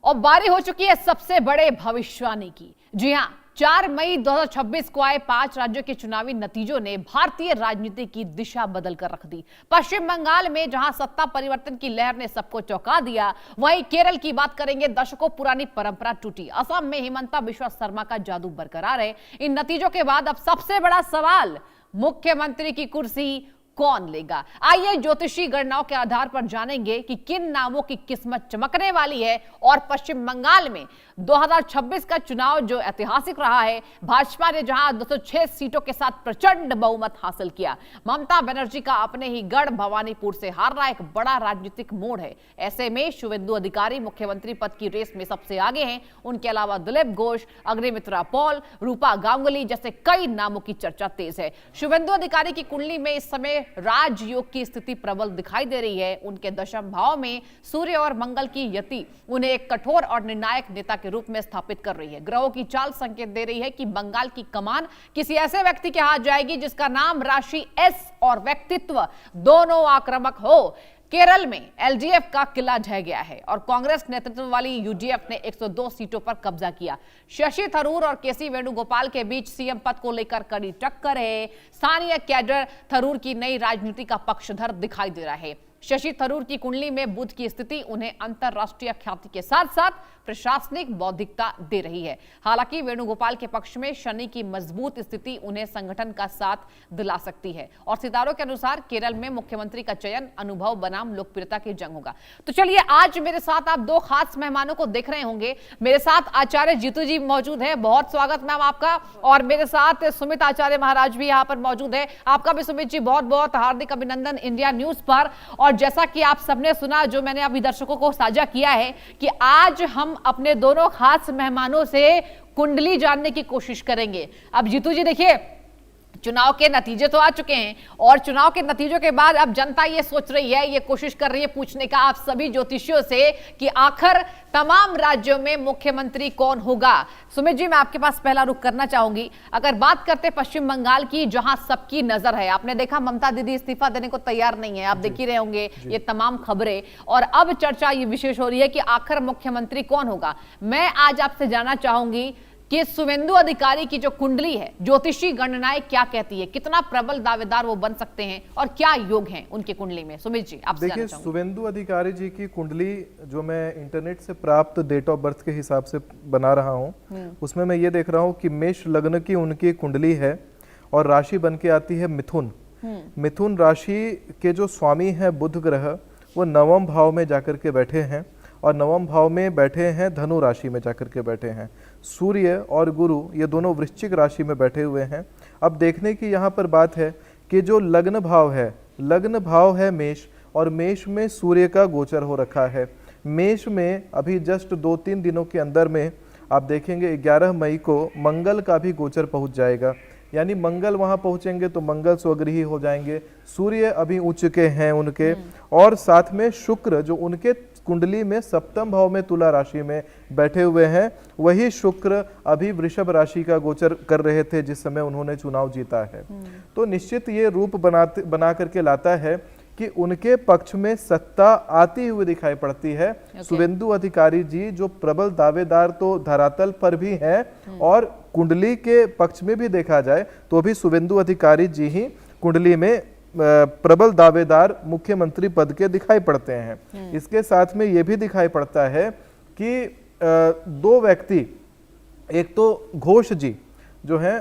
और बारी हो चुकी है सबसे बड़े भविष्यवाणी की। जी हां, 4 मई 2026 को आए 5 राज्यों के चुनावी नतीजों ने भारतीय राजनीति की दिशा बदल कर रख दी। पश्चिम बंगाल में जहां सत्ता परिवर्तन की लहर ने सबको चौंका दिया, वहीं केरल की बात करेंगे, दशकों पुरानी परंपरा टूटी। असम में हिमंता बिश्वा शर्मा का जादू बरकरार है। इन नतीजों के बाद अब सबसे बड़ा सवाल, मुख्यमंत्री की कुर्सी कौन लेगा? आइए ज्योतिषी गणनाओं के आधार पर जानेंगे कि किन नामों की किस्मत चमकने वाली है। और पश्चिम बंगाल में 2026 का चुनाव जो ऐतिहासिक रहा है, भाजपा ने जहां 206 सीटों के साथ प्रचंड बहुमत हासिल किया, ममता बनर्जी का अपने ही गढ़ भवानीपुर से हारना एक बड़ा राजनीतिक मोड़ है। ऐसे में शुवेंदु अधिकारी मुख्यमंत्री पद की रेस में सबसे आगे हैं। उनके अलावा दिलीप घोष, अग्निमित्रा पॉल, रूपा गांगुली जैसे कई नामों की चर्चा तेज है। शुवेंदु अधिकारी की कुंडली में इस समय राजयोग की स्थिति प्रबल दिखाई दे रही है। उनके दशम भाव में सूर्य और मंगल की यति उन्हें एक कठोर और निर्णायक नेता के रूप में स्थापित कर रही है। ग्रहों की चाल संकेत दे रही है कि बंगाल की कमान किसी ऐसे व्यक्ति के हाथ जाएगी जिसका नाम, राशि, एस और व्यक्तित्व दोनों आक्रामक हो। केरल में एलडीएफ का किला ढह गया है और कांग्रेस नेतृत्व वाली यूडीएफ ने 102 सीटों पर कब्जा किया। शशि थरूर और केसी वेणुगोपाल के बीच सीएम पद को लेकर कड़ी टक्कर है। स्थानीय कैडर थरूर की नई राजनीति का पक्षधर दिखाई दे रहा है। शशि थरूर की कुंडली में बुध की स्थिति उन्हें अंतरराष्ट्रीय ख्याति के साथ साथ प्रशासनिक बौद्धिकता दे रही है। हालांकि वेणुगोपाल के पक्ष में शनि की मजबूत स्थिति उन्हें संगठन का साथ दिला सकती है। और सितारों के अनुसार केरल में मुख्यमंत्री का चयन अनुभव बनाम लोकप्रियता की जंग होगा। तो चलिए, आज मेरे साथ आप दो खास मेहमानों को देख रहे होंगे। मेरे साथ आचार्य जीतू जी मौजूद है, बहुत स्वागत मैम आपका। और मेरे साथ सुमित आचार्य महाराज भी यहाँ पर मौजूद है। आपका भी सुमित जी बहुत बहुत हार्दिक अभिनंदन इंडिया न्यूज पर। और जैसा कि आप सबने सुना, जो मैंने अभी दर्शकों को साझा किया है, कि आज हम अपने दोनों खास मेहमानों से कुंडली जानने की कोशिश करेंगे। अब जीतू जी देखिए, चुनाव के नतीजे तो आ चुके हैं और चुनाव के नतीजों के बाद अब जनता ये सोच रही है, ये कोशिश कर रही है पूछने का आप सभी ज्योतिषियों से कि आखिर तमाम राज्यों में मुख्यमंत्री कौन होगा। सुमित जी, मैं आपके पास पहला रुख करना चाहूंगी। अगर बात करते पश्चिम बंगाल की, जहां सबकी नजर है, आपने देखा ममता दीदी इस्तीफा देने को तैयार नहीं है, आप देख ही रहे होंगे ये तमाम खबरें। और अब चर्चा ये विशेष हो रही है कि आखिर मुख्यमंत्री कौन होगा। मैं आज आपसे जानना चाहूंगी कि शुवेंदु अधिकारी की जो कुंडली है, ज्योतिषी गणनाएं क्या कहती है, कितना प्रबल दावेदार वो बन सकते हैं और क्या योग हैं उनकी कुंडली में। सुमित जी, आपसे देखिए, शुवेंदु अधिकारी जी की कुंडली जो मैं इंटरनेट से प्राप्त डेट ऑफ बर्थ के हिसाब से बना रहा हूँ, उसमें मैं ये देख रहा हूँ कि मेष लग्न की उनकी कुंडली है और राशि बन के आती है मिथुन। मिथुन राशि के जो स्वामी है बुध ग्रह, वो 9वें भाव में जाकर के बैठे हैं और 9वें भाव में बैठे हैं, धनु राशि में जाकर के बैठे हैं। सूर्य और गुरु ये दोनों वृश्चिक राशि में बैठे हुए हैं। अब देखने की यहाँ पर बात है कि जो लग्न भाव है मेष, और मेष में सूर्य का गोचर हो रखा है। मेष में अभी जस्ट 2-3 दिनों के अंदर में आप देखेंगे 11 मई को मंगल का भी गोचर पहुंच जाएगा। यानी मंगल वहां पहुंचेंगे तो मंगल स्वगृही हो जाएंगे। सूर्य अभी उच्च के हैं उनके, और साथ में शुक्र जो उनके कुंडली में 7वें भाव में तुला राशि में बैठे हुए हैं, वही शुक्र अभी वृषभ राशि का गोचर कर रहे थे जिस समय उन्होंने चुनाव जीता है। तो निश्चित ये रूप बना करके लाता है कि उनके पक्ष में सत्ता आती हुई दिखाई पड़ती है। शुवेंदु अधिकारी जी जो प्रबल दावेदार तो धरातल पर भी हैं, और कुंडली के पक्ष में भी देखा जाए तो भी शुवेंदु अधिकारी जी ही कुंडली में प्रबल दावेदार मुख्यमंत्री पद के दिखाई पड़ते हैं। इसके साथ में यह भी दिखाई पड़ता है कि 2 व्यक्ति, एक तो घोष जी जो है,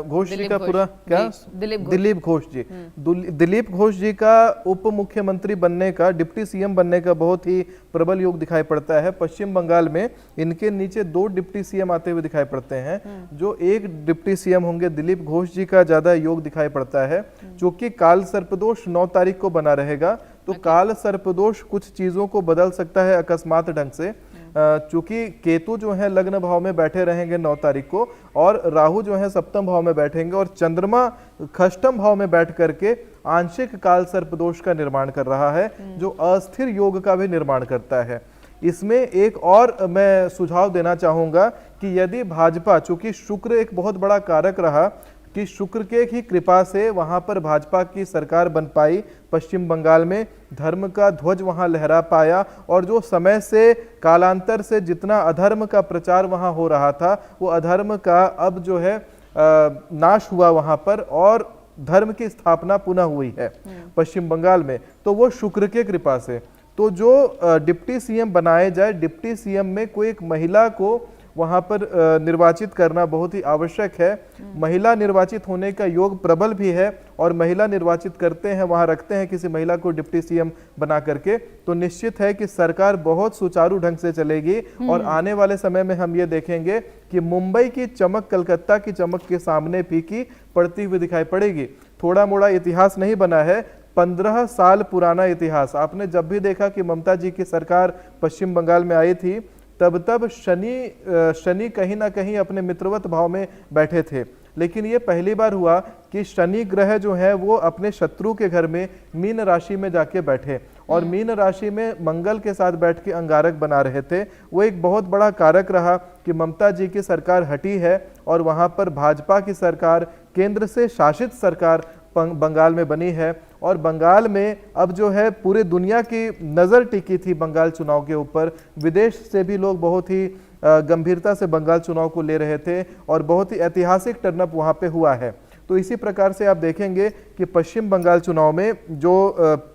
घोष जी का पूरा क्या, दिलीप घोष जी, दिलीप घोष जी का उप मुख्यमंत्री बनने का, डिप्टी सीएम बनने का बहुत ही प्रबल योग दिखाई पड़ता है। पश्चिम बंगाल में इनके नीचे 2 डिप्टी सीएम आते हुए दिखाई पड़ते हैं। जो एक डिप्टी सीएम होंगे, दिलीप घोष जी का ज्यादा योग दिखाई पड़ता है, क्योंकि काल सर्पदोष 9 तारीख को बना रहेगा। तो काल सर्पदोष कुछ चीजों को बदल सकता है अकस्मात ढंग से, चूंकि केतु जो है लग्न भाव में बैठे रहेंगे 9 तारीख को, और राहु जो है 7वें भाव में बैठेंगे, और चंद्रमा 6वें भाव में बैठ करके आंशिक काल सर्पदोष का निर्माण कर रहा है, जो अस्थिर योग का भी निर्माण करता है। इसमें एक और मैं सुझाव देना चाहूंगा कि यदि भाजपा, चूंकि शुक्र एक बहुत बड़ा कारक रहा, कि शुक्र के ही कृपा से वहां पर भाजपा की सरकार बन पाई, पश्चिम बंगाल में धर्म का ध्वज वहां लहरा पाया, और जो समय से कालांतर से जितना अधर्म का प्रचार वहां हो रहा था वो अधर्म का अब जो है नाश हुआ वहां पर, और धर्म की स्थापना पुनः हुई है पश्चिम बंगाल में, तो वो शुक्र के कृपा से। तो जो डिप्टी सीएम बनाए जाए, डिप्टी सीएम में कोई एक महिला को वहां पर निर्वाचित करना बहुत ही आवश्यक है। महिला निर्वाचित होने का योग प्रबल भी है, और महिला निर्वाचित करते हैं, वहां रखते हैं किसी महिला को डिप्टी सीएम बना करके, तो निश्चित है कि सरकार बहुत सुचारू ढंग से चलेगी। और आने वाले समय में हम ये देखेंगे कि मुंबई की चमक कलकत्ता की चमक के सामने फीकी पड़ती हुई दिखाई पड़ेगी। थोड़ा मोड़ा इतिहास नहीं बना है, 15 साल पुराना इतिहास। आपने जब भी देखा कि ममता जी की सरकार पश्चिम बंगाल में आई थी, तब शनि कहीं ना कहीं अपने मित्रवत भाव में बैठे थे, लेकिन ये पहली बार हुआ कि शनि ग्रह जो है वो अपने शत्रु के घर में मीन राशि में जाके बैठे, और मीन राशि में मंगल के साथ बैठ के अंगारक बना रहे थे। वो एक बहुत बड़ा कारक रहा कि ममता जी की सरकार हटी है, और वहां पर भाजपा की सरकार, केंद्र से शासित सरकार बंगाल में बनी है। और बंगाल में अब जो है पूरे दुनिया की नज़र टिकी थी बंगाल चुनाव के ऊपर, विदेश से भी लोग बहुत ही गंभीरता से बंगाल चुनाव को ले रहे थे, और बहुत ही ऐतिहासिक टर्नअप वहाँ पे हुआ है। तो इसी प्रकार से आप देखेंगे कि पश्चिम बंगाल चुनाव में जो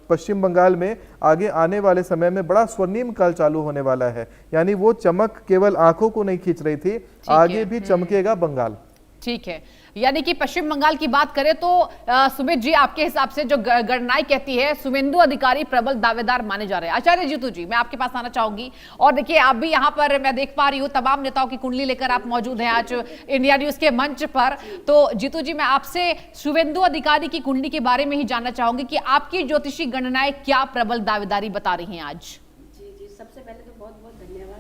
पश्चिम बंगाल में आगे आने वाले समय में बड़ा स्वर्णिम काल चालू होने वाला है, यानी वो चमक केवल आंखों को नहीं खींच रही थी, आगे भी चमकेगा बंगाल। ठीक है, यानी कि पश्चिम बंगाल की बात करें तो सुमित जी, आपके हिसाब से जो गणनाएं कहती है शुवेंदु अधिकारी प्रबल दावेदार माने जा रहे हैं। आचार्य जीतू जी, मैं आपके पास आना चाहूंगी, और देखिए आप भी यहाँ पर मैं देख पा रही हूँ तमाम नेताओं की कुंडली लेकर आप मौजूद हैं आज इंडिया न्यूज के मंच पर। तो जीतू जी, मैं आपसे शुवेंदु अधिकारी की कुंडली के बारे में ही जानना चाहूंगी कि आपकी ज्योतिषी गणनाएं क्या प्रबल दावेदारी बता रही हैं आज। जी, सबसे पहले तो बहुत बहुत धन्यवाद।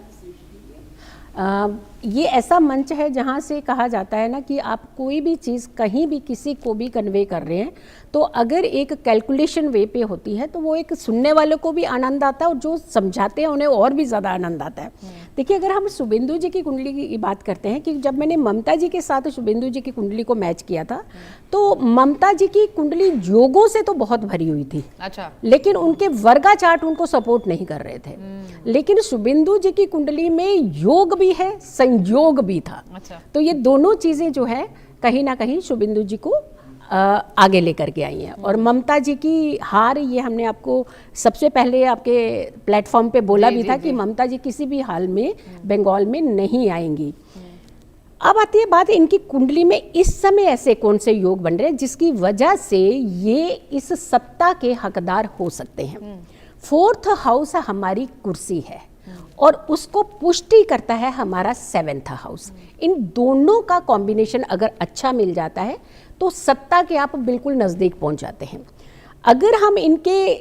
ये ऐसा मंच है जहाँ से कहा जाता है ना कि आप कोई भी चीज़ कहीं भी किसी को भी कन्वे कर रहे हैं, तो अगर एक कैलकुलेशन वे पे होती है तो वो एक सुनने वालों को भी आनंद आता है, और जो समझाते हैं उन्हें और भी ज़्यादा आनंद आता है। देखिए, अगर हम शुभेंदु जी की कुंडली की बात करते हैं कि जब मैंने ममता जी के साथ शुभेंदु जी की कुंडली को मैच किया था, तो ममता जी की कुंडली योगों से तो बहुत भरी हुई थी। अच्छा। लेकिन उनके वर्गा चार्ट उनको सपोर्ट नहीं कर रहे थे। लेकिन शुभेंदु जी की कुंडली में योग भी है, संयोग भी था। अच्छा। तो ये दोनों चीजें जो है कहीं ना कहीं शुभेंदु जी को आगे लेकर के आई हैं। और ममता जी की हार, ये हमने आपको सबसे पहले आपके प्लेटफॉर्म पे बोला भी था कि ममता जी किसी भी हाल में बंगाल में नहीं आएंगी। अब आती है बात इनकी कुंडली में इस समय ऐसे कौन से योग बन रहे हैं जिसकी वजह से ये इस सत्ता के हकदार हो सकते हैं। 4th हाउस हमारी कुर्सी है, और उसको पुष्टि करता है हमारा 7th हाउस। इन दोनों का कॉम्बिनेशन अगर अच्छा मिल जाता है तो सत्ता के आप बिल्कुल नज़दीक पहुंच जाते हैं। अगर हम इनके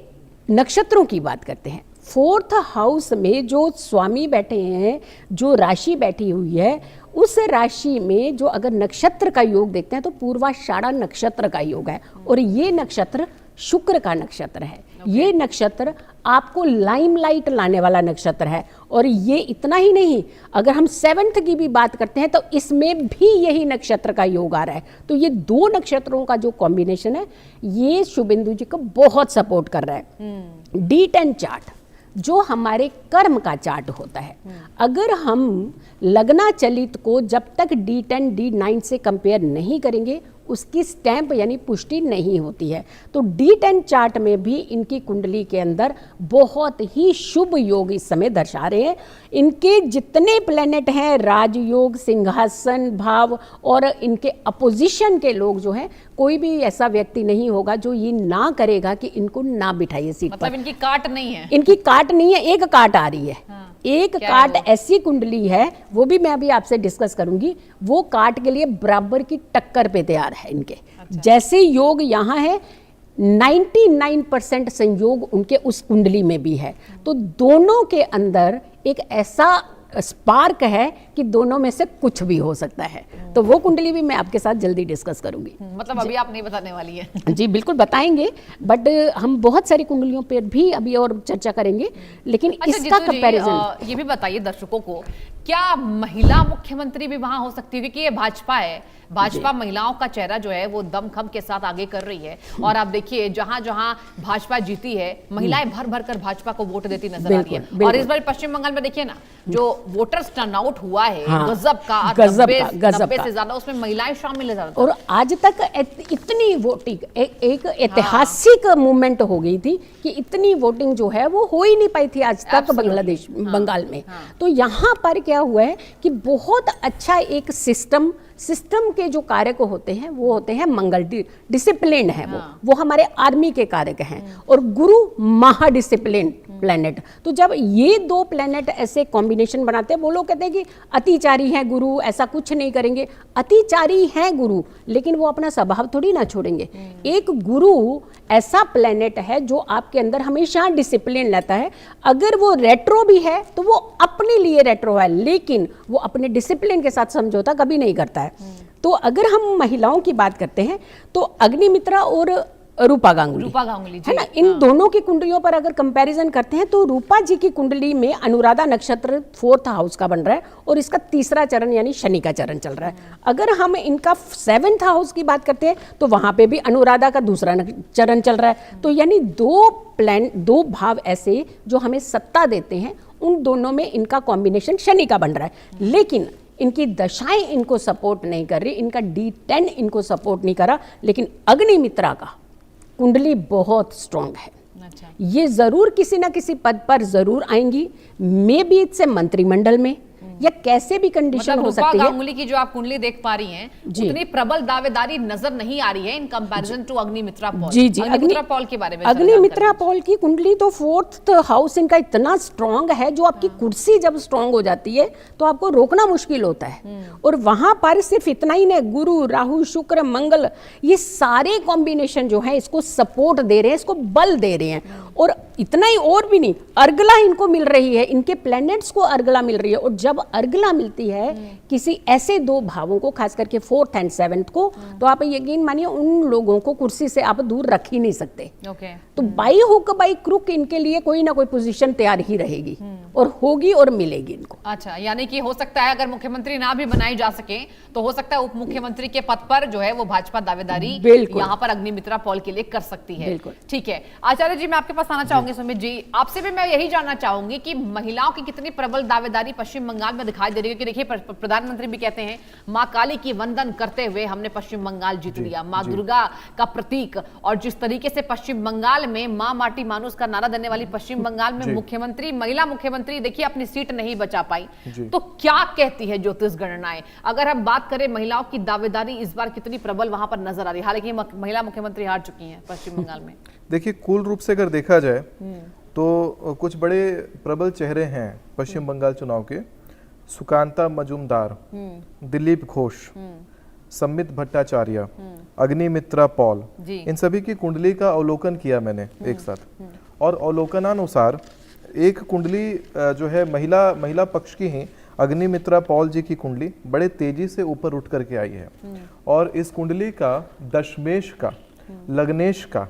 नक्षत्रों की बात करते हैं, 4th हाउस में जो स्वामी बैठे हैं, जो राशि बैठी हुई है, उस राशि में जो अगर नक्षत्र का योग देखते हैं तो पूर्वाषाढ़ा नक्षत्र का योग है, और ये नक्षत्र शुक्र का नक्षत्र है। ये नक्षत्र आपको लाइमलाइट लाने वाला नक्षत्र है। और ये इतना ही नहीं, अगर हम 7th की भी बात करते हैं तो इसमें भी यही नक्षत्र का योग आ रहा है। तो ये दो नक्षत्रों का जो कॉम्बिनेशन है, ये शुभेंदु जी को बहुत सपोर्ट कर रहा है। D10 चार्ट जो हमारे कर्म का चार्ट होता है, अगर हम लग्ना चलित को जब तक D10 D9 से कंपेयर नहीं करेंगे, उसकी स्टैंप यानी पुष्टि नहीं होती है। तो D10 चार्ट में भी इनकी कुंडली के अंदर बहुत ही शुभ योग इस समय दर्शा रहे हैं। इनके जितने प्लेनेट हैं, राजयोग, सिंहासन भाव, और इनके अपोजिशन के लोग जो हैं, कोई भी ऐसा व्यक्ति नहीं होगा जो ये ना करेगा कि इनको ना बिठाइए सीट मतलब पर। इनकी काट नहीं है, इनकी काट नहीं है, एक काट आ रही है। एक काट ऐसी कुंडली है, वो भी मैं अभी आपसे डिस्कस करूंगी, वो काट के लिए बराबर की टक्कर पे तैयार है इनके। अच्छा। जैसे योग यहाँ है, 99% संयोग उनके उस कुंडली में भी है। तो दोनों के अंदर एक ऐसा स्पार्क है कि दोनों में से कुछ भी हो सकता है। तो वो कुंडली भी मैं आपके साथ जल्दी डिस्कस करूंगी। मतलब अभी आप नहीं बताने वाली है? जी बिल्कुल बताएंगे, बट हम बहुत सारी कुंडलियों पर भी अभी और चर्चा करेंगे। लेकिन अच्छा, इसका कंपैरिजन ये भी बताइए दर्शकों को क्या महिला मुख्यमंत्री भी वहां हो सकती है? क्योंकि ये भाजपा है, भाजपा महिलाओं का चेहरा जो है वो दमखम के साथ आगे कर रही है। और आप देखिए जहां जहां भाजपा जीती है, महिलाएं भर भर कर भाजपा को वोट देती नजर आ रही है। और इस बार पश्चिम बंगाल में देखिए ना, जो वोटर्स टर्नआउट हुआ है, गजब का 90 से ज्यादा, उसमें महिलाएं शामिल है। और आज तक इतनी वोटिंग एक ऐतिहासिक मूवमेंट हो गई थी कि इतनी वोटिंग जो है वो हो ही नहीं पाई थी आज तक बांग्लादेश बंगाल में। तो यहाँ पर क्या हुआ है कि बहुत अच्छा एक सिस्टम के जो कारक होते हैं वो होते हैं मंगल, डिसिप्लिन है वो हमारे आर्मी के कारक हैं। और गुरु महा डिसिप्लिन प्लेनेट। तो जब ये दो प्लेनेट ऐसे कॉम्बिनेशन बनाते हैं, वो लोग कहते हैं कि अतिचारी है गुरु, ऐसा कुछ नहीं करेंगे। अतिचारी है गुरु, लेकिन वो अपना स्वभाव थोड़ी ना छोड़ेंगे। एक गुरु ऐसा प्लेनेट है जो आपके अंदर हमेशा डिसिप्लिन लाता है। अगर वो रेट्रो भी है तो वो अपने लिए रेट्रो है, लेकिन वो अपने डिसिप्लिन के साथ समझौता कभी नहीं करता है। तो अगर हम महिलाओं की बात करते हैं तो अग्निमित्रा और रूपा गांगुली है ना, इन दोनों की कुंडलियों पर अगर कंपैरिजन करते हैं तो रूपा जी की कुंडली में अनुराधा नक्षत्र 4th हाउस का बन रहा है और इसका तीसरा चरण यानी शनि का चरण चल रहा है। अगर हम इनका 7th हाउस की बात करते हैं तो वहां पे भी अनुराधा का दूसरा चरण चल रहा है। तो यानी दो भाव ऐसे जो हमें सत्ता देते हैं, उन दोनों में इनका कॉम्बिनेशन शनि का बन रहा है। लेकिन इनकी दशाएं इनको सपोर्ट नहीं कर रही, इनका D10 इनको सपोर्ट नहीं कर रहा। लेकिन अग्निमित्रा का कुंडली बहुत स्ट्रांग है। अच्छा। ये जरूर किसी ना किसी पद पर जरूर आएंगी, मे बी इससे मंत्रिमंडल में या कैसे भी कंडीशन मतलब हो सकती है। गांगुली की जो आप कुंडली देख पा रही हैं, उतनी प्रबल दावेदारी नजर नहीं आ रही है in comparison to Agnimitra Paul. जी जी, अग्निमित्रा पॉल के बारे में अग्निमित्रा पॉल की कुंडली तो 4th हाउस इनका इतना स्ट्रांग है, जो आपकी कुर्सी जब स्ट्रांग हो जाती है तो आपको रोकना मुश्किल होता है। और वहां पर सिर्फ इतना ही नहीं, गुरु राहु शुक्र मंगल ये सारे कॉम्बिनेशन जो है इसको सपोर्ट दे रहे हैं, इसको बल दे रहे हैं। और इतना ही और भी नहीं, अर्गला इनको मिल रही है, इनके प्लैनेट्स को अर्गला मिल रही है। और जब अर्गला मिलती है किसी ऐसे दो भावों को, खास करके 4th and 7th को, तो आप यकीन मानिए उन लोगों को कुर्सी से आप दूर रख ही नहीं सकते। तो बाई हुक बाई क्रुक इनके लिए कोई ना कोई पोजीशन तैयार ही रहेगी और होगी और मिलेगी इनको। अच्छा, यानी कि हो सकता है अगर मुख्यमंत्री ना भी बनाई जा सके तो हो सकता है उप मुख्यमंत्री के पद पर जो है वो भाजपा दावेदारी यहाँ पर अग्निमित्रा पॉल के लिए कर सकती है। ठीक है आचार्य जी, मैं आपके पास आना चाहूंगी। सुमित जी, आपसे भी मैं यही जानना चाहूंगी कि महिलाओं की कितनी प्रबल दावेदारी पश्चिम बंगाल में दिखाई दे रही है। क्योंकि देखिए प्रधानमंत्री भी कहते हैं माँ काली की वंदन करते हुए हमने पश्चिम बंगाल जीत लिया, माँ दुर्गा का प्रतीक। और जिस तरीके से पश्चिम बंगाल में माँ माटी मानुस का नारा देने वाली पश्चिम बंगाल में मुख्यमंत्री, महिला मुख्यमंत्री देखिए अपनी सीट नहीं बचा पाई, तो क्या कहती है ज्योतिष गणनाएं? अगर हम बात करें महिलाओं की दावेदारी इस बार कितनी प्रबल वहां पर नजर आ रही है, हालांकि महिला मुख्यमंत्री हार चुकी हैं पश्चिम बंगाल में। देखिए कुल रूप से अगर देखा जाए तो कुछ बड़े प्रबल चेहरे हैं पश्चिम बंगाल चुनाव के। सुकांता मजूमदार, दिलीप घोष, सम्मित भट्टाचार्य, अग्निमित्रा पॉल, इन सभी की कुंडली का अवलोकन किया मैंने एक साथ। और अवलोकनानुसार एक कुंडली जो है महिला पक्ष की ही अग्निमित्रा पॉल जी की कुंडली बड़े तेजी से ऊपर उठ करके आई है। और इस कुंडली का दशमेश का, लग्नेश का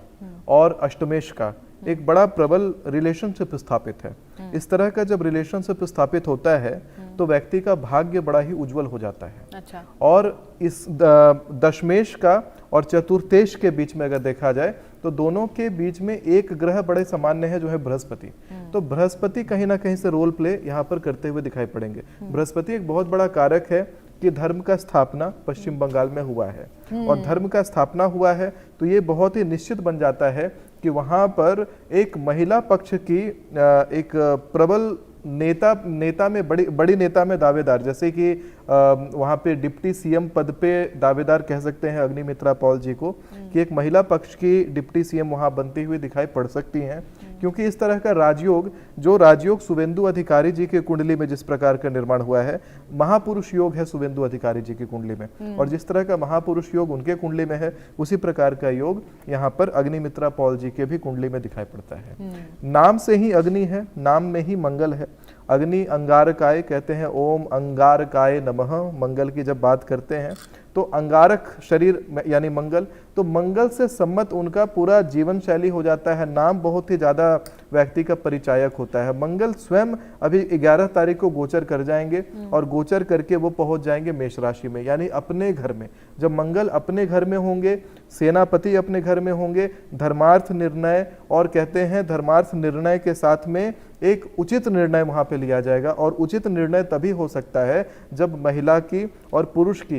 और अष्टमेश का एक बड़ा प्रबल रिलेशनशिप स्थापित है। इस तरह का जब रिलेशनशिप स्थापित होता है तो व्यक्ति का भाग्य बड़ा ही उज्जवल हो जाता है। अच्छा। और इस दशमेश का और चतुर्थेश के बीच में अगर देखा जाए तो दोनों के बीच में एक ग्रह बड़े सामान्य है जो है बृहस्पति। तो बृहस्पति कहीं ना कहीं से रोल प्ले यहाँ पर करते हुए दिखाई पड़ेंगे। बृहस्पति एक बहुत बड़ा कारक है कि धर्म का स्थापना पश्चिम बंगाल में हुआ है। और धर्म का स्थापना हुआ है तो ये बहुत ही निश्चित बन जाता है कि वहां पर एक महिला पक्ष की एक प्रबल नेता में बड़ी नेता में दावेदार, जैसे कि वहां पे डिप्टी सीएम पद पे दावेदार कह सकते हैं अग्निमित्रा पॉल जी को, कि एक महिला पक्ष की डिप्टी सीएम वहां बनती हुई दिखाई पड़ सकती हैं। क्योंकि इस तरह का राजयोग शुभेंदु अधिकारी जी के कुंडली में जिस प्रकार का निर्माण हुआ है, महापुरुष योग है शुभेंदु अधिकारी जी की कुंडली में, और जिस तरह का महापुरुष योग उनके कुंडली में है उसी प्रकार का योग यहाँ पर अग्निमित्रा पॉल जी के भी कुंडली में दिखाई पड़ता है। नाम से ही अग्नि है, नाम में ही मंगल है। अग्नि अंगारकाय कहते हैं, ओम अंगारकाय नमः। मंगल की जब बात करते हैं तो अंगारक शरीर यानी मंगल, तो मंगल से सम्मत उनका पूरा जीवन शैली हो जाता है। नाम बहुत ही ज्यादा व्यक्ति का परिचायक होता है। मंगल स्वयं अभी 11 तारीख को गोचर कर जाएंगे और गोचर करके वो पहुंच जाएंगे मेष राशि में, यानी अपने घर में। जब मंगल अपने घर में होंगे, सेनापति अपने घर में होंगे, धर्मार्थ निर्णय, और कहते हैं धर्मार्थ निर्णय के साथ में एक उचित निर्णय वहां पे लिया जाएगा। और उचित निर्णय तभी हो सकता है जब महिला की और पुरुष की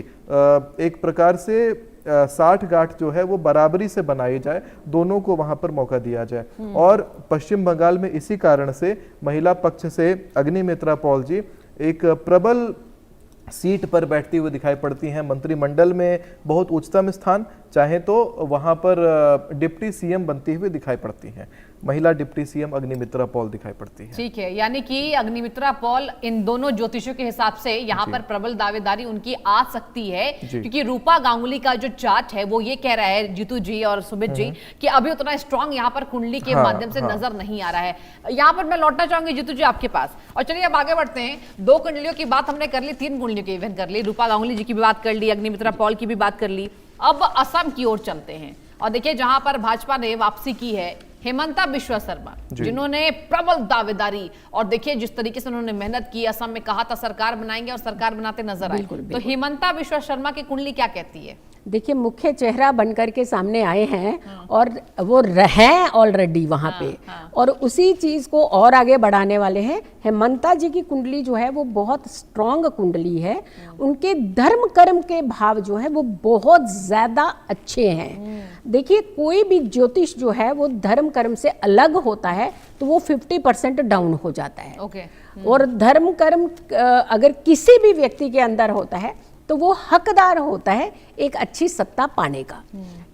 एक प्रकार से 60 गांठ जो है वो बराबरी से बनाई जाए, दोनों को वहां पर मौका दिया जाए। और पश्चिम बंगाल में इसी कारण से महिला पक्ष से अग्निमित्रा पॉल जी एक प्रबल सीट पर बैठती हुई दिखाई पड़ती हैं। मंत्रिमंडल में बहुत उच्चतम स्थान, चाहे तो वहां पर डिप्टी सीएम बनती हुई दिखाई पड़ती हैं। महिला डिप्टी सीएम अग्निमित्रा पॉल दिखाई पड़ती है। ठीक है, यानी कि अग्निमित्रा पॉल इन दोनों ज्योतिषों के हिसाब से यहाँ पर प्रबल दावेदारी उनकी आ सकती है, क्योंकि रूपा गांगुली का जो चार्ट है वो ये कह रहा है, जीतू जी और सुमित जी, कि अभी उतना स्ट्रांग यहाँ पर कुंडली के माध्यम से नजर नहीं आ रहा है। यहाँ पर मैं लौटना चाहूंगी जीतू जी आपके पास, और चलिए अब आगे बढ़ते हैं। 2 कुंडलियों की बात हमने कर ली, 3 कुंडलियों की इवेंट कर ली, रूपा गांगुली जी की भी बात कर ली, अग्निमित्रा पॉल की भी बात कर ली। अब असम की ओर चलते हैं और देखिए जहां पर भाजपा ने वापसी की है, हेमंता बिश्वा शर्मा जिन्होंने प्रबल दावेदारी, और देखिए जिस तरीके से उन्होंने मेहनत की, असम में कहा था सरकार बनाएंगे और सरकार बनाते नजर आए। तो हेमंता बिश्वा शर्मा की कुंडली क्या कहती है? देखिए मुख्य चेहरा बनकर के सामने आए हैं और वो हैं ऑलरेडी वहाँ पे, और उसी चीज को और आगे बढ़ाने वाले हैं। हेमंता जी की कुंडली जो है वो बहुत स्ट्रांग कुंडली है। उनके धर्म कर्म के भाव जो है वो बहुत ज्यादा अच्छे हैं। देखिए कोई भी ज्योतिष जो है वो धर्म कर्म से अलग होता है तो वो 50% डाउन हो जाता है। और धर्म कर्म अगर किसी भी व्यक्ति के अंदर होता है तो वो हकदार होता है एक अच्छी सत्ता पाने का,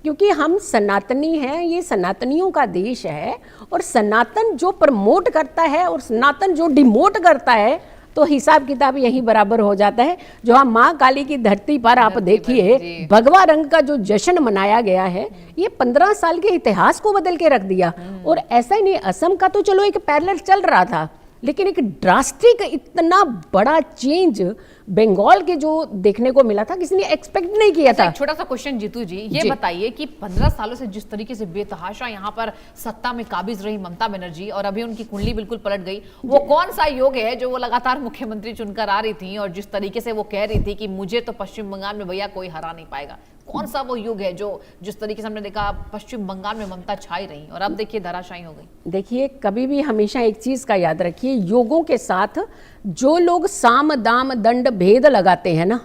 क्योंकि हम सनातनी हैं, ये सनातनियों का देश है। और सनातन जो प्रमोट करता है और सनातन जो डिमोट करता है तो हिसाब किताब यही बराबर हो जाता है। जो हम माँ काली की धरती पर आप देखिए भगवा रंग का जो जश्न मनाया गया है, ये 15 साल के इतिहास को बदल के रख दिया। और ऐसा ही नहीं, असम का तो चलो एक पैरेलल चल रहा था, लेकिन एक ड्रास्टिक इतना बड़ा चेंज बंगाल के जो देखने को मिला था किसी ने एक्सपेक्ट नहीं किया था। छोटा सा क्वेश्चन जीतू जी, ये बताइए कि 15 सालों से जिस तरीके से बेतहाशा यहाँ पर सत्ता में काबिज रही ममता बनर्जी, और अभी उनकी कुंडली बिल्कुल पलट गई, वो कौन सा योग है जो वो लगातार मुख्यमंत्री चुनकर आ रही थी, और जिस तरीके से वो कह रही थी कि मुझे तो पश्चिम बंगाल में भैया कोई हरा नहीं पाएगा, कौन सा वो युग है जो जिस तरीके से हमने देखा पश्चिम बंगाल में ममता छाई रही और अब देखिए धराशायी हो गई? देखिए कभी भी हमेशा एक चीज का याद रखिए, योगों के साथ जो लोग साम दाम दंड भेद लगाते हैं ना,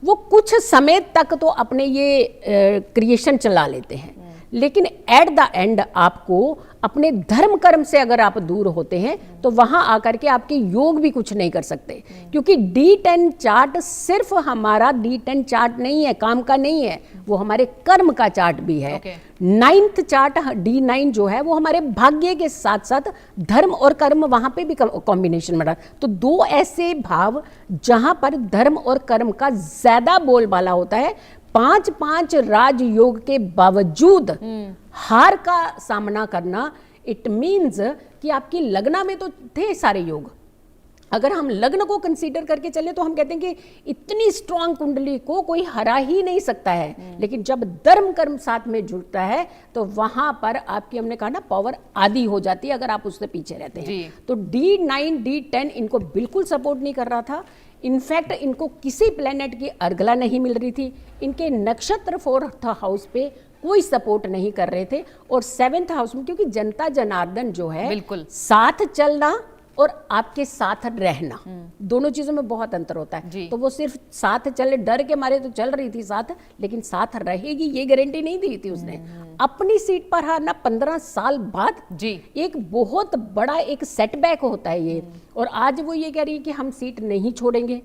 वो कुछ समय तक तो अपने ये क्रिएशन चला लेते हैं, लेकिन एट द एंड आपको अपने धर्म कर्म से अगर आप दूर होते हैं तो वहां आकर के आपके योग भी कुछ नहीं कर सकते। क्योंकि D10 चार्ट सिर्फ हमारा D10 चार्ट नहीं है, काम का नहीं है, वो हमारे कर्म का चार्ट भी है। 9th चार्ट D9 जो है वो हमारे भाग्य के साथ साथ धर्म और कर्म वहां पे भी कॉम्बिनेशन में रहा। तो 2 ऐसे भाव जहां पर धर्म और कर्म का ज्यादा बोलबाला होता है। 5 राजयोग के बावजूद हार का सामना करना, इट मीन्स कि आपकी लग्न में तो थे सारे योग। अगर हम लग्न को कंसीडर करके चले तो हम कहते हैं कि इतनी स्ट्रांग कुंडली को कोई हरा ही नहीं सकता है। लेकिन जब धर्म कर्म साथ में जुड़ता है तो वहां पर आपकी, हमने कहा ना, पावर आधी हो जाती है अगर आप उससे पीछे रहते हैं। तो D9 D10 इनको बिल्कुल सपोर्ट नहीं कर रहा था। इनफैक्ट इनको किसी प्लेनेट की अर्गला नहीं मिल रही थी। इनके नक्षत्र 4th हाउस पे कोई सपोर्ट नहीं कर रहे थे, और 7th हाउस में, क्योंकि जनता जनार्दन जो है बिल्कुल साथ चलना और आपके साथ रहना, दोनों चीजों में बहुत अंतर होता है। तो वो सिर्फ साथ चले, डर के मारे तो चल रही थी साथ, लेकिन साथ रहेगी ये गारंटी नहीं दी थी उसने। अपनी सीट पर हारना 15 साल बाद एक बहुत बड़ा एक सेटबैक होता है ये। और आज वो ये कह रही है कि हम सीट नहीं छोड़ेंगे।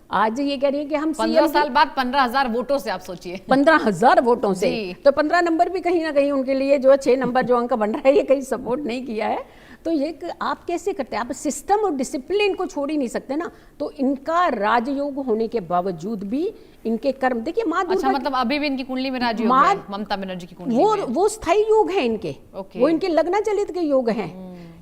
आज ये कह रही है कि हम 15 साल बाद 15,000 वोटों से, आप सोचिए 15,000 वोटों से, तो 15 नंबर भी कहीं ना कहीं उनके लिए जो 6 नंबर जो अंक बन रहा है ये कहीं सपोर्ट नहीं किया है। तो ये आप कैसे करते हैं? आप सिस्टम और डिसिप्लिन को छोड़ ही नहीं सकते ना। तो इनका राजयोग होने के बावजूद भी इनके कर्म, देखिए माँ दुर्गा, अच्छा, मतलब अभी भी इनकी कुंडली में राजयोग है, ममता बनर्जी की कुंडली वो स्थायी योग है इनके, वो इनके लग्ना चलित के योग हैं।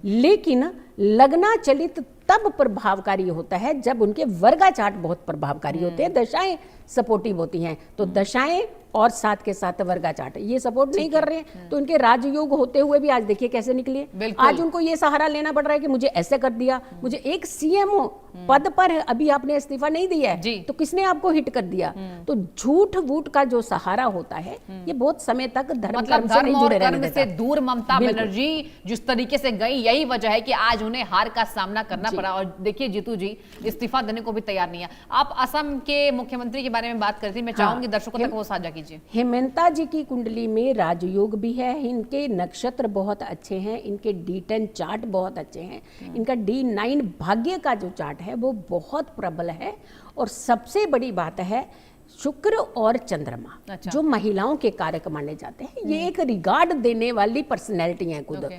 लेकिन लग्ना चलित तब प्रभावकारी होता है जब उनके वर्गा चार्ट बहुत प्रभावकारी होते हैं, दशाएं सपोर्टिव होती हैं। तो दशाएं और साथ के साथ वर्गा चार्ट ये सपोर्ट नहीं कर रहे हैं, तो इनके राजयोग होते हुए भी आज देखिए कैसे निकले। आज उनको ये सहारा लेना पड़ रहा है कि मुझे ऐसे कर दिया, मुझे एक सीएमओ पद पर अभी आपने इस्तीफा नहीं दिया है तो किसने आपको हिट कर दिया। तो झूठ वूठ का जो सहारा होता है ये बहुत समय तक धर्म मतलब से नहीं धर्म और जुड़े कर्म रहने से देता। दूर ममता बनर्जी जिस तरीके से गई, यही वजह है कि आज उन्हें हार का सामना करना पड़ा। और देखिए जीतू जी इस्तीफा देने को भी तैयार नहीं है। आप असम के मुख्यमंत्री के बारे में बात करती, मैं चाहूंगी दर्शकों तक वो साझा कीजिए। हेमंता जी की कुंडली में राजयोग भी है, इनके नक्षत्र बहुत अच्छे हैं, इनके D10 चार्ट बहुत अच्छे हैं, इनका D9 भाग्य का जो चार्ट है वो बहुत प्रबल है। और सबसे बड़ी बात है शुक्र और चंद्रमा जो महिलाओं के कारक माने जाते हैं, ये एक रिगार्ड देने वाली पर्सनैलिटी है खुद।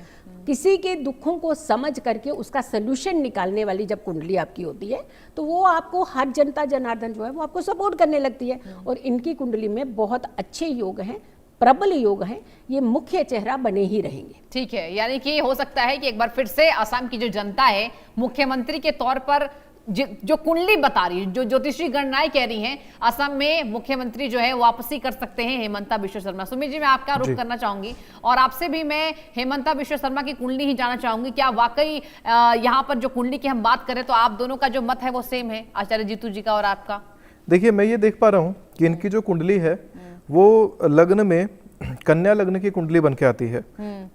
किसी के दुखों को समझ करके उसका सोल्यूशन निकालने वाली जब कुंडली आपकी होती है तो वो आपको हर जनता जनार्दन जो है वो आपको सपोर्ट करने लगती है। और इनकी कुंडली में बहुत अच्छे योग हैं, प्रबल योग हैं, ये मुख्य चेहरा बने ही रहेंगे। ठीक है, यानी कि हो सकता है कि एक बार फिर से असम की जो जनता है मुख्यमंत्री के तौर पर जो कुंडली बता रही है, जो ज्योतिषी गणनाएं कह रही हैं, असम में मुख्यमंत्री जो है वापसी कर सकते हैं हेमंता बिश्व शर्मा। सुमित जी मैं आपका रुख करना चाहूंगी और आपसे भी मैं हेमंता बिश्व शर्मा की कुंडली ही जानना चाहूंगी। क्या वाकई यहाँ पर जो कुंडली की हम बात करें तो आप दोनों का जो मत है वो सेम है, आचार्य जीतू जी का और आपका? देखिए मैं ये देख पा रहा हूँ कि इनकी जो कुंडली है वो लग्न में कन्या लग्न की कुंडली बन के आती है।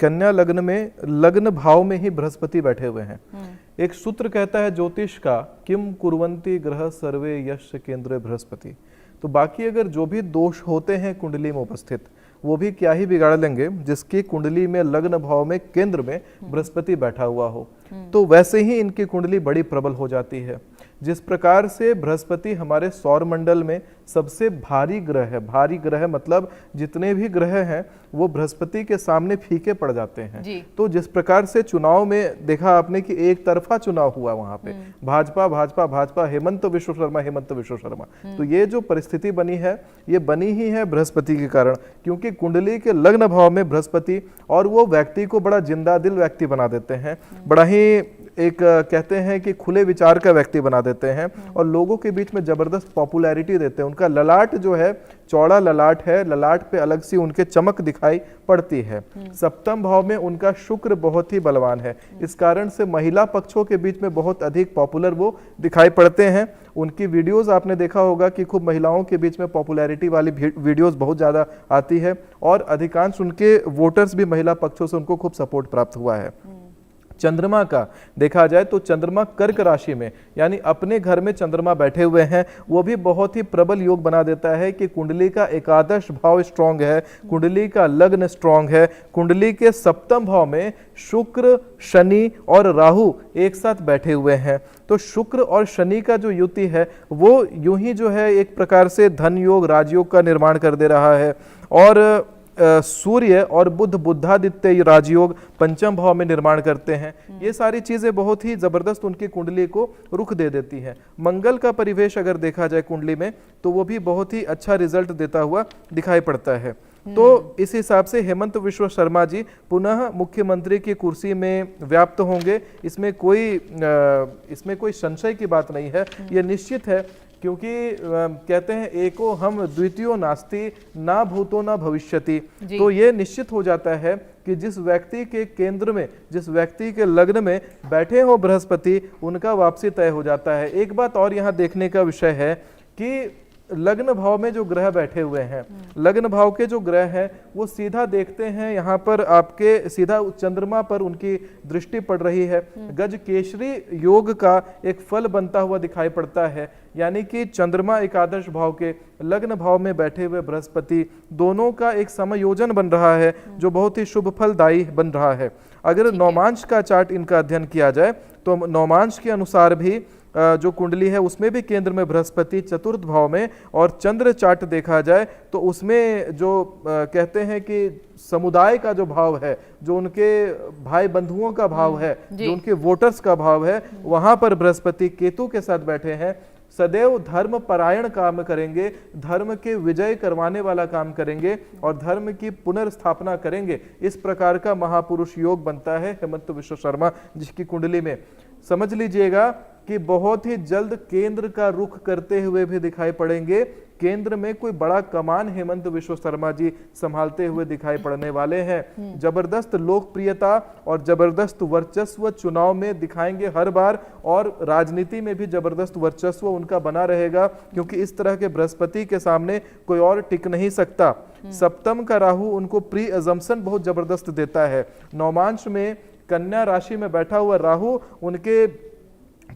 कन्या लग्न में लग्न भाव में ही बृहस्पति बैठे हुए हैं। एक सूत्र कहता है ज्योतिष का, किम कुर्वन्ति ग्रह सर्वे यश केंद्र बृहस्पति। तो बाकी अगर जो भी दोष होते हैं कुंडली में उपस्थित वो भी क्या ही बिगाड़ लेंगे जिसकी कुंडली में लग्न भाव में केंद्र में बृहस्पति बैठा हुआ हो। तो वैसे ही इनकी कुंडली बड़ी प्रबल हो जाती है। जिस प्रकार से बृहस्पति हमारे सौर मंडल में सबसे भारी ग्रह है, भारी ग्रह मतलब जितने भी ग्रह हैं वो बृहस्पति के सामने फीके पड़ जाते हैं। तो जिस प्रकार से चुनाव में देखा आपने कि एक तरफा चुनाव हुआ वहां पे, भाजपा भाजपा भाजपा, हेमंत विश्व शर्मा हेमंत विश्व शर्मा। तो ये जो परिस्थिति बनी है ये बनी ही है बृहस्पति के कारण, क्योंकि कुंडली के लग्न भाव में बृहस्पति और वो व्यक्ति को बड़ा जिंदा दिल व्यक्ति बना देते हैं, बड़ा ही एक कहते हैं कि खुले विचार का व्यक्ति बना देते हैं और लोगों के बीच में जबरदस्त पॉपुलैरिटी देते हैं। उनका ललाट जो है चौड़ा ललाट है, ललाट पे अलग सी उनके चमक दिखाई पड़ती है। सप्तम भाव में उनका शुक्र बहुत ही बलवान है, इस कारण से महिला पक्षों के बीच में बहुत अधिक पॉपुलर वो दिखाई पड़ते हैं। उनकी वीडियोस आपने देखा होगा कि खूब महिलाओं के बीच में पॉपुलैरिटी वाली वीडियोस बहुत ज़्यादा आती है और अधिकांश उनके वोटर्स भी महिला पक्षों से उनको खूब सपोर्ट प्राप्त हुआ है। चंद्रमा का देखा जाए तो चंद्रमा कर्क राशि में यानी अपने घर में चंद्रमा बैठे हुए हैं, वो भी बहुत ही प्रबल योग बना देता है कि कुंडली का एकादश भाव स्ट्रांग है, कुंडली का लग्न स्ट्रांग है, कुंडली के सप्तम भाव में शुक्र शनि और राहु एक साथ बैठे हुए हैं। तो शुक्र और शनि का जो युति है वो यूं ही जो है एक प्रकार से धन योग राजयोग का निर्माण कर दे रहा है। और सूर्य और बुध बुद्धादित्य राजयोग पंचम भाव में निर्माण करते हैं। ये सारी चीजें बहुत ही जबरदस्त उनकी कुंडली को रुख दे देती हैं। मंगल का परिवेश अगर देखा जाए कुंडली में तो वो भी बहुत ही अच्छा रिजल्ट देता हुआ दिखाई पड़ता है। तो इस हिसाब से हेमंत विश्व शर्मा जी पुनः मुख्यमंत्री की कुर्सी में व्याप्त होंगे, इसमें कोई संशय की बात नहीं है, ये निश्चित है। क्योंकि कहते हैं एको हम द्वितीयो नास्ति ना भूतो ना भविष्यति। तो ये निश्चित हो जाता है कि जिस व्यक्ति के केंद्र में, जिस व्यक्ति के लग्न में बैठे हो बृहस्पति, उनका वापसी तय हो जाता है। एक बात और यहाँ देखने का विषय है कि लग्न भाव में जो ग्रह बैठे हुए हैं, लग्न भाव के जो ग्रह हैं वो सीधा देखते हैं यहाँ पर आपके सीधा चंद्रमा पर उनकी दृष्टि पड़ रही है। गज केशरी योग का एक फल बनता हुआ दिखाई पड़ता है, यानी कि चंद्रमा एकादश भाव के लग्न भाव में बैठे हुए बृहस्पति दोनों का एक समयोजन बन रहा है जो बहुत ही शुभ फलदायी बन रहा है। अगर नौमांश का चार्ट इनका अध्ययन किया जाए तो नौमांश के अनुसार भी जो कुंडली है उसमें भी केंद्र में बृहस्पति चतुर्थ भाव में, और चंद्र चार्ट देखा जाए तो उसमें जो कहते हैं कि समुदाय का जो भाव है, जो उनके भाई बंधुओं का भाव है, जो उनके वोटर्स का भाव है, वहां पर बृहस्पति केतु के साथ बैठे हैं। सदैव धर्म परायण काम करेंगे, धर्म के विजय करवाने वाला काम करेंगे और धर्म की पुनर्स्थापना करेंगे। इस प्रकार का महापुरुष योग बनता है हेमंत विश्व शर्मा जिसकी कुंडली में। समझ लीजिएगा कि बहुत ही जल्द केंद्र का रुख करते हुए भी दिखाई पड़ेंगे। केंद्र में कोई बड़ा कमान हेमंत विश्व शर्मा जी संभालते हुए दिखाई पड़ने वाले हैं। जबरदस्त लोकप्रियता और जबरदस्त वर्चस्व चुनाव में दिखाएंगे हर बार, और राजनीति में भी जबरदस्त वर्चस्व उनका बना रहेगा, क्योंकि इस तरह के बृहस्पति के सामने कोई और टिक नहीं सकता। सप्तम का राहु उनको प्री अजम्पशन बहुत जबरदस्त देता है। नौमांश में कन्या राशि में बैठा हुआ राहु उनके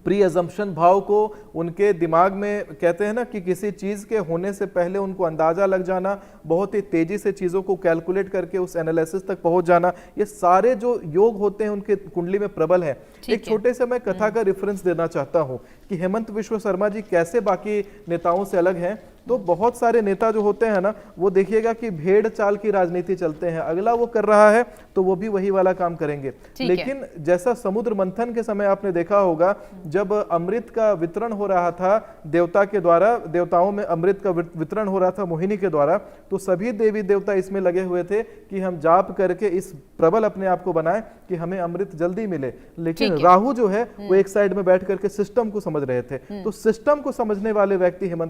प्री अजम्पशन भाव को, उनके दिमाग में कहते हैं ना कि किसी चीज के होने से पहले उनको अंदाजा लग जाना, बहुत ही तेजी से चीजों को कैलकुलेट करके उस एनालिसिस तक पहुंच जाना, ये सारे जो योग होते हैं उनके कुंडली में प्रबल है। एक छोटे से मैं कथा का रेफरेंस देना चाहता हूं कि हेमंत विश्व शर्मा जी कैसे बाकी नेताओं से अलग हैं। तो बहुत सारे नेता जो होते हैं ना, वो देखिएगा कि भेड़ चाल की राजनीति चलते हैं, अगला वो कर रहा है तो वो भी वही वाला काम करेंगे। लेकिन जैसा समुद्र मंथन के समय आपने देखा होगा, जब अमृत का वितरण हो रहा था देवता के द्वारा, देवताओं में अमृत का वितरण हो रहा था मोहिनी के द्वारा, तो सभी देवी देवता इसमें लगे हुए थे कि हम जाप करके इस प्रबल अपने आप को बनाएं कि हमें अमृत जल्दी मिले। लेकिन राहु जो है वो एक साइड में बैठ करके सिस्टम को समझ रहे थे। तो सिस्टम को समझने वाले व्यक्ति हेमंत